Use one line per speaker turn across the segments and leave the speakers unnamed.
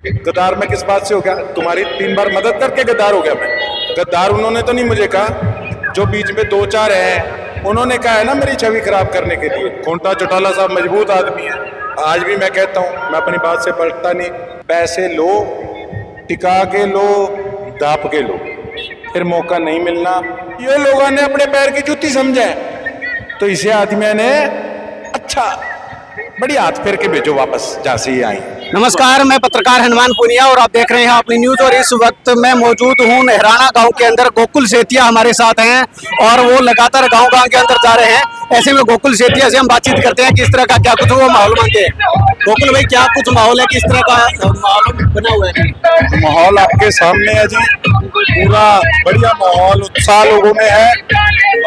गद्दार मैं किस बात से हो गया? तुम्हारी 3 बार मदद करके गद्दार हो गया मैं? गद्दार उन्होंने तो नहीं मुझे कहा, जो बीच में 2-4 हैं उन्होंने कहा है ना मेरी छवि खराब करने के लिए। खोंटा चौटाला साहब मजबूत आदमी है, आज भी मैं कहता हूँ, मैं अपनी बात से पलटता नहीं। पैसे लो, टिका के लो, दाप के लो, फिर मौका नहीं मिलना। ये लोगों ने अपने पैर की जूती समझा है, तो इसे आदमी ने अच्छा बड़ी हाथ फेर के भेजो वापस जहाँ से ये आई।
नमस्कार, मैं पत्रकार हनुमान पुनिया और आप देख रहे हैं अपनी न्यूज। और इस वक्त मैं मौजूद हूं नेहराना गांव के अंदर। गोकुल सेतिया हमारे साथ हैं और वो लगातार गांव-गांव के अंदर जा रहे हैं। ऐसे में गोकुल सेतिया से हम बातचीत करते हैं किस तरह का क्या कुछ वो माहौल मानते हैं। गोकुल भाई, क्या कुछ माहौल है, किस तरह का माहौल बना हुआ है?
माहौल आपके सामने है जी, पूरा बढ़िया माहौल, उत्साह लोगों में है।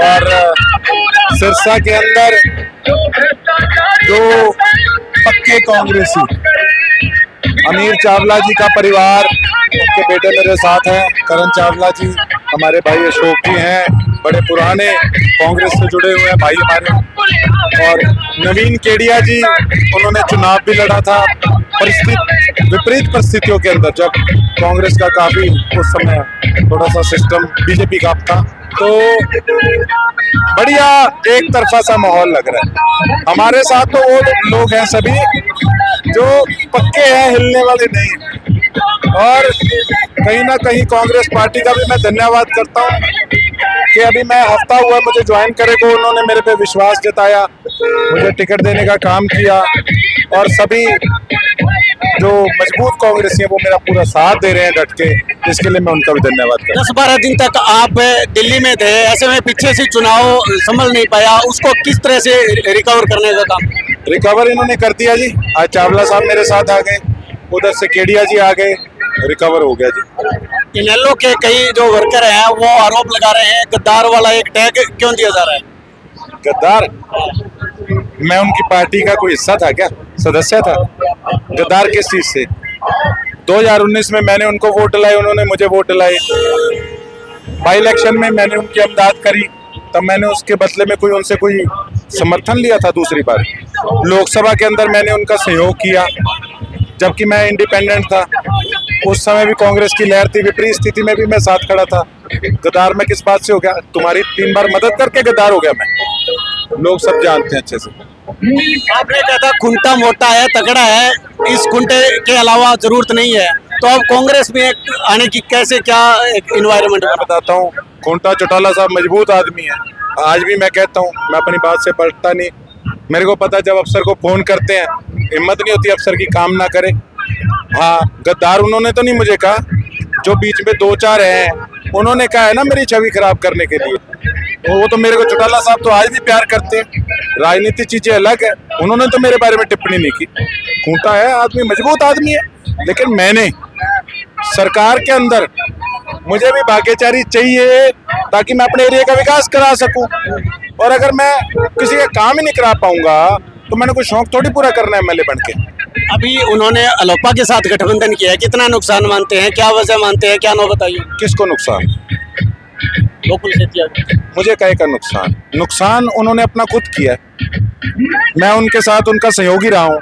और सिरसा के अंदर जो पक्के कांग्रेसी अमीर चावला जी का परिवार, उनके बेटे मेरे साथ हैं, करण चावला जी, हमारे भाई अशोक जी हैं, बड़े पुराने कांग्रेस से जुड़े हुए हैं भाई हमारे, और नवीन केडिया जी, उन्होंने चुनाव भी लड़ा था विपरीत परिस्थितियों के अंदर, जब कांग्रेस का काफी उस समय थोड़ा सा सिस्टम बीजेपी का था। तो बढ़िया एक तरफा सा माहौल लग रहा है। हमारे साथ तो वो लोग हैं सभी जो पक्के हैं, हिलने वाले नहीं। और कहीं ना कहीं कांग्रेस पार्टी का भी मैं धन्यवाद करता हूं कि अभी मैं हफ्ता हुआ मुझे ज्वाइन करे को, उन्होंने मेरे पे विश्वास जताया, मुझे टिकट देने का काम किया, और सभी जो मजबूत कांग्रेसी हैं वो मेरा पूरा साथ दे रहे हैं डट के, इसके लिए मैं उनका भी धन्यवाद करता हूं।
10-12 दिन तक आप दिल्ली में थे, ऐसे में पीछे से चुनाव संभल नहीं पाया, उसको किस तरह से रिकवर करने का काम?
रिकवर इन्होंने कर दिया जी। आज चावला साहब मेरे साथ आ गए, उधर से केडिया जी आ गए, रिकवर हो गया जी।
इनेलो के कई जो वर्कर हैं वो आरोप लगा रहे हैं गद्दार वाला एक टैग क्यों दिया जा रहा है?
गद्दार? मैं उनकी पार्टी का कोई हिस्सा था क्या, सदस्य था? गद्दार किस चीज से? 2019 में मैंने उनको वोट दिलाए, उन्होंने मुझे वोट दिलाए। बाई इलेक्शन में मैंने उनकी अमदाद करी, तब मैंने उसके बदले में कोई उनसे कोई समर्थन लिया था? दूसरी बार लोकसभा के अंदर मैंने उनका सहयोग किया, जबकि मैं इंडिपेंडेंट था। उस समय भी कांग्रेस की लहर थी, विपरीत स्थिति में भी मैं साथ खड़ा था। गद्दार मैं किस बात से हो गया? तुम्हारी 3 बार मदद करके गद्दार हो गया मैं, लोग सब जानते हैं अच्छे से।
आपने कहा था खुंटा मोटा है, तगड़ा है, इस खुंटे के अलावा जरूरत नहीं है, तो अब कांग्रेस में आने की कैसे क्या एक इन्वायरमेंट?
मैं बताता हूँ, खोंटा चौटाला साहब मजबूत आदमी है, आज भी मैं कहता हूँ, मैं अपनी बात से पलटता नहीं। मेरे को पता, जब अफसर को फोन करते हैं हिम्मत नहीं होती अफसर की काम ना करे। हाँ, गद्दार उन्होंने तो नहीं मुझे कहा, जो बीच में 2-4 हैं उन्होंने कहा है ना मेरी छवि खराब करने के लिए। वो तो मेरे को चौटाला साहब तो आज भी प्यार करते हैं, राजनीति चीजें अलग है, उन्होंने तो मेरे बारे में टिप्पणी नहीं की। खूंटा है आदमी, मजबूत आदमी है, लेकिन मैंने सरकार के अंदर मुझे भी भाग्यचारी चाहिए ताकि मैं अपने एरिया का विकास करा सकूं। और अगर मैं किसी का काम ही नहीं करा पाऊंगा तो मैंने कोई शौक थोड़ी पूरा करना है एमएलए बन के।
अभी उन्होंने अलोपा के साथ गठबंधन किया है, कितना नुकसान मानते हैं, क्या वजह मानते हैं, क्या ना बताइए।
किसको नुकसान?
गोकुल सेतिया।
मुझे कहे का नुकसान? नुकसान उन्होंने अपना खुद किया है, मैं उनके साथ उनका सहयोगी रहा हूँ।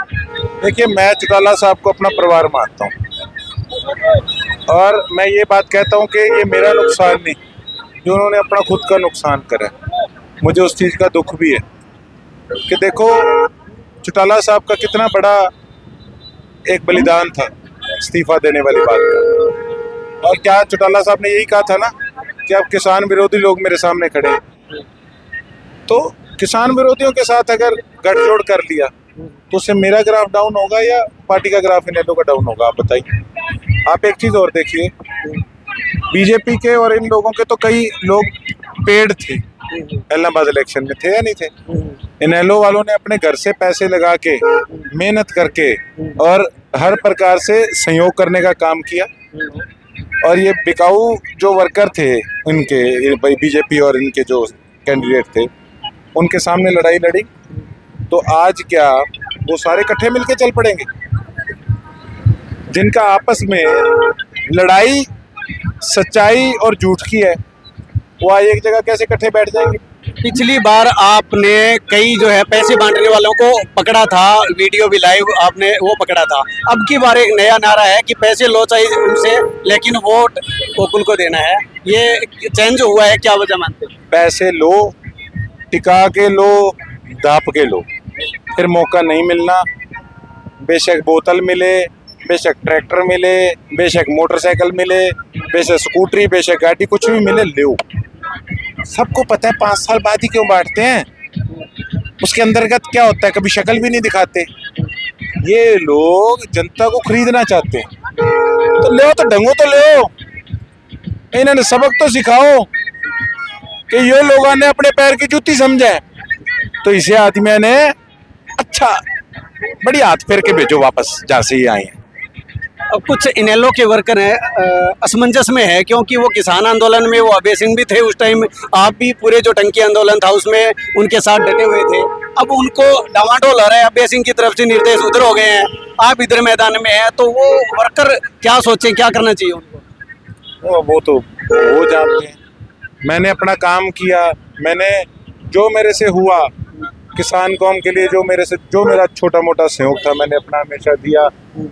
देखिए, मैं चौटाला साहब को अपना परिवार मानता हूँ, और मैं ये बात कहता हूँ कि ये मेरा नुकसान नहीं, जो उन्होंने अपना खुद का नुकसान करा, मुझे उस चीज़ का दुख भी है कि देखो चौटाला साहब का कितना बड़ा एक बलिदान था इस्तीफा देने वाली बात का। और क्या चौटाला साहब ने यही कहा था ना कि अब किसान विरोधी लोग मेरे सामने खड़े हैं, तो किसान विरोधियों के साथ अगर गठजोड़ कर लिया तो उससे मेरा ग्राफ डाउन होगा या पार्टी का ग्राफ इनेलो का डाउन होगा? आप बताइए। आप एक चीज और देखिए, बीजेपी के और इन लोगों के तो कई लोग पेड थे, इलाहाबाद इलेक्शन में थे या नहीं थे? इनेलो वालों ने अपने घर से पैसे लगा के, मेहनत करके और हर प्रकार से सहयोग करने का काम किया, और ये बिकाऊ जो वर्कर थे इनके, बीजेपी और इनके जो कैंडिडेट थे, उनके सामने लड़ाई लड़ी, तो आज क्या वो सारे इकट्ठे मिलके चल पड़ेंगे? जिनका आपस में लड़ाई सच्चाई और झूठ की है, वो आज एक जगह कैसे इकट्ठे बैठ जाएंगे?
पिछली बार आपने कई जो है पैसे बांटने वालों को पकड़ा था, वीडियो भी लाइव आपने वो पकड़ा था। अब की बार एक नया नारा है कि पैसे लो चाहिए उनसे, लेकिन वोट गोकुल को देना है। ये चेंज हुआ है, क्या वजह मानते हैं?
पैसे लो, टिका के लो, दाप के लो, फिर मौका नहीं मिलना। बेशक बोतल मिले, बेशक ट्रैक्टर मिले, बेशक मोटरसाइकिल मिले, बेशक स्कूटरी, बेशक गाड़ी, कुछ भी मिले ले। सबको पता है 5 साल बाद ही क्यों बांटते हैं, उसके अंतर्गत क्या होता है, कभी शक्ल भी नहीं दिखाते। ये लोग जनता को खरीदना चाहते हैं, तो ले तो ढंगो तो ले। इन्होंने सबक तो सिखाओ कि ये लोगों ने अपने पैर की जूती समझा है, तो इसे आदमी ने अच्छा बढ़िया हाथ फेर के भेजो वापस जहाँ से ये आए हैं।
अब कुछ इनेलो के वर्कर हैं असमंजस में है, क्योंकि वो किसान आंदोलन में वो अभय सिंह भी थे उस टाइम, आप भी पूरे जो टंकी आंदोलन था उसमें उनके साथ डटे हुए थे। अब उनको डावाडोल हो रहा है, अभय सिंह की तरफ से निर्देश उधर हो गए हैं, आप इधर मैदान में हैं, तो वो वर्कर क्या सोचें, क्या करना चाहिए उनको?
वो तो वो जानते हैं। मैंने अपना काम किया, मैंने जो मेरे से हुआ किसान कौम के लिए, जो मेरा छोटा मोटा सहयोग था मैंने अपना हमेशा दिया,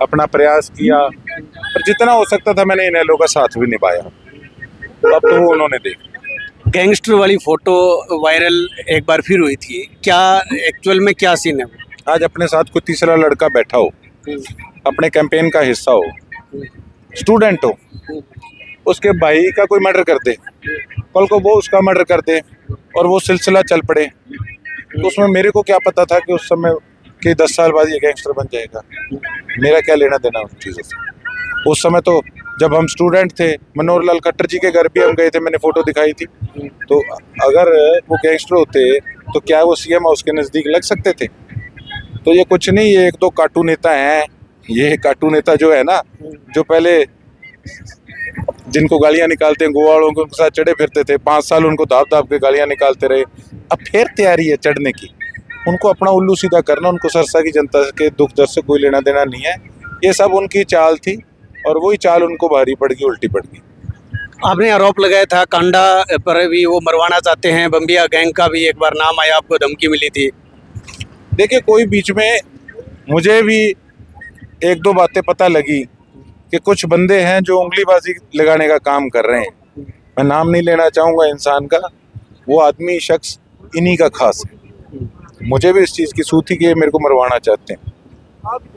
अपना प्रयास किया, पर जितना हो सकता था मैंने इनेलो का साथ भी निभाया। अब तो वो उन्होंने देखा।
गैंगस्टर वाली फोटो वायरल एक बार फिर हुई थी, क्या एक्चुअल में क्या सीन है?
आज अपने साथ कोई तीसरा लड़का बैठा हो, अपने कैंपेन का हिस्सा हो, स्टूडेंट हो, उसके भाई का कोई मर्डर कर दे, कल को वो उसका मर्डर कर दे और वो सिलसिला चल पड़े, तो उसमें मेरे को क्या पता था कि उस समय कि 10 साल बाद ये गैंगस्टर बन जाएगा। मेरा क्या लेना देना उन चीज़ों से। उस समय तो जब हम स्टूडेंट थे, मनोहर लाल खट्टर जी के घर भी हम गए थे, मैंने फोटो दिखाई थी। तो अगर वो गैंगस्टर होते तो क्या वो सीएम हाउस के नज़दीक लग सकते थे? तो ये कुछ नहीं, ये 1-2 कार्टून नेता हैं। ये कार्टून नेता जो है ना, जो पहले जिनको गालियां निकालते हैं गोवा वालों के, उनके साथ चढ़े फिरते थे, 5 साल उनको दाब दाब के गालियां निकालते रहे, अब फिर तैयारी है चढ़ने की। उनको अपना उल्लू सीधा करना, उनको सरसा की जनता के दुख दर्द से कोई लेना देना नहीं है। ये सब उनकी चाल थी और वही चाल उनको भारी पड़ गई, उल्टी पड़ गई।
आपने आरोप लगाया था कांडा पर भी वो मरवाना चाहते हैं, बम्बिया गैंग का भी एक बार नाम आया, आपको धमकी मिली थी।
देखिए, कोई बीच में मुझे भी 1-2 बातें पता लगी कि कुछ बंदे हैं जो उंगलीबाजी लगाने का काम कर रहे हैं। मैं नाम नहीं लेना चाहूँगा इंसान का, वो आदमी शख्स इन्हीं का खास है। मुझे भी इस चीज़ की सूझ थी कि ये मेरे को मरवाना चाहते हैं।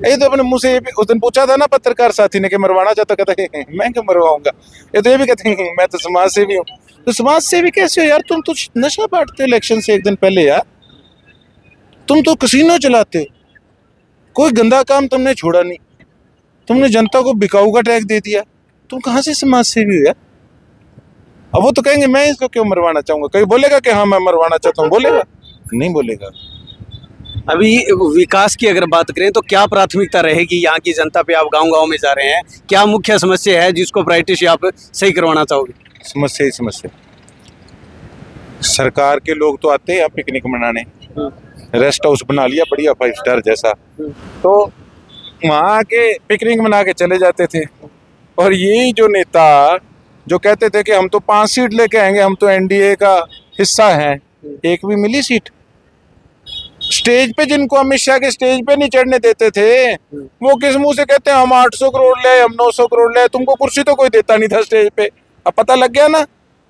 ये तो अपने मुँह से ये भी उस दिन पूछा था ना पत्रकार साथी ने कि मरवाना चाहता, कहता है मैं क्यों मरवाऊंगा। ये तो ये भी कहते हैं मैं तो समाज सेवी हूँ। तो समाज सेवी कैसे हो यार, तुम तो नशा बांटते हो इलेक्शन से 1 दिन पहले यार, तुम तो कसीनो चलाते हो, कोई गंदा काम तुमने छोड़ा नहीं, तुमने जनता को बिकाऊ का टैग दे दिया, तुम कहाँ से समाज सेवी हो यार। अब वो तो कहेंगे मैं इसको क्यों मरवाना चाहूंगा, कहीं बोलेगा कि हाँ मैं मरवाना चाहता हूँ, बोलेगा नहीं बोलेगा।
अभी विकास की अगर बात करें तो क्या प्राथमिकता रहेगी यहाँ की जनता पे? आप गांव-गांव में जा रहे हैं, क्या मुख्य समस्या है जिसको प्रायोरिटी से आप सही करवाना चाहोगे?
समस्या ही समस्या। सरकार के लोग तो आते हैं यहाँ पिकनिक मनाने, रेस्ट हाउस बना लिया बढ़िया 5 स्टार जैसा, तो वहाँ आके पिकनिक मना के चले जाते थे। और यही जो नेता जो कहते थे कि हम तो 5 सीट लेके आएंगे, हम तो एनडीए का हिस्सा हैं, एक भी मिली सीट? स्टेज पे जिनको अमित शाह के स्टेज पे नहीं चढ़ने देते थे, वो किस मुंह से कहते हैं हम 800 करोड़ ले, हम 900 करोड़ ले? तुमको कुर्सी तो कोई देता नहीं था स्टेज पे। अब पता लग गया ना,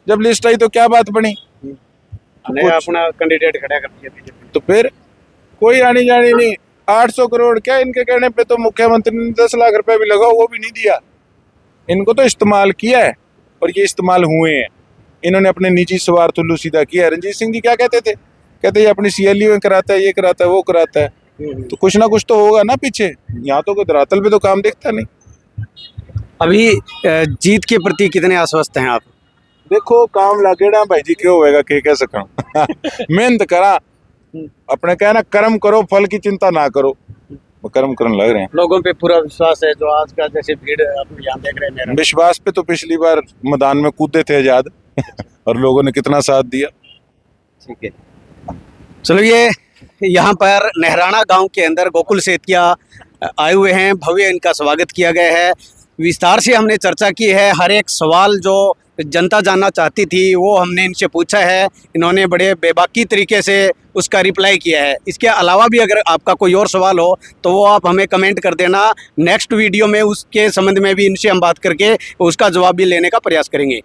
जब लिस्ट आई तो क्या बात बनी,
अपना कैंडिडेट खड़ा कर दिया।
तो फिर कोई आनी जानी नहीं। 800 करोड़ क्या, इनके कहने पे तो मुख्यमंत्री ने 10 लाख रुपए भी लगाओ वो भी नहीं दिया। इनको तो इस्तेमाल किया है और ये इस्तेमाल हुए हैं। इन्होंने अपने निजी स्वार्थ उल्लू सीधा किया है। रणजीत सिंह जी क्या कहते थे, कहते ये अपनी CLU में कराता है, ये कराता है, वो कराता है, तो कुछ ना कुछ तो होगा ना पीछे। यहाँ तो कोई धरातल पे तो काम दिखता नहीं।
अभी जीत के प्रति कितने आश्वस्त हैं आप?
देखो काम लागेड़ा भाई जी, क्यों होएगा के कह सका मेहनत करा, अपने कहना कर्म करो, फल की चिंता ना करो, वो कर्म करने लग रहे हैं।
लोगों पे पूरा विश्वास है, जो आज का जैसे भीड़ आप यहाँ देख रहे हैं।
विश्वास पे तो पिछली बार मैदान में कूदे थे आजाद और लोगों ने कितना साथ दिया।
ठीक है, चलो ये यहाँ पर नहराना गांव के अंदर गोकुल सेतिया आए हुए हैं, भव्य इनका स्वागत किया गया है। विस्तार से हमने चर्चा की है। हर एक सवाल जो जनता जानना चाहती थी वो हमने इनसे पूछा है। इन्होंने बड़े बेबाकी तरीके से उसका रिप्लाई किया है। इसके अलावा भी अगर आपका कोई और सवाल हो तो वो आप हमें कमेंट कर देना। नेक्स्ट वीडियो में उसके संबंध में भी इनसे हम बात करके उसका जवाब भी लेने का प्रयास करेंगे।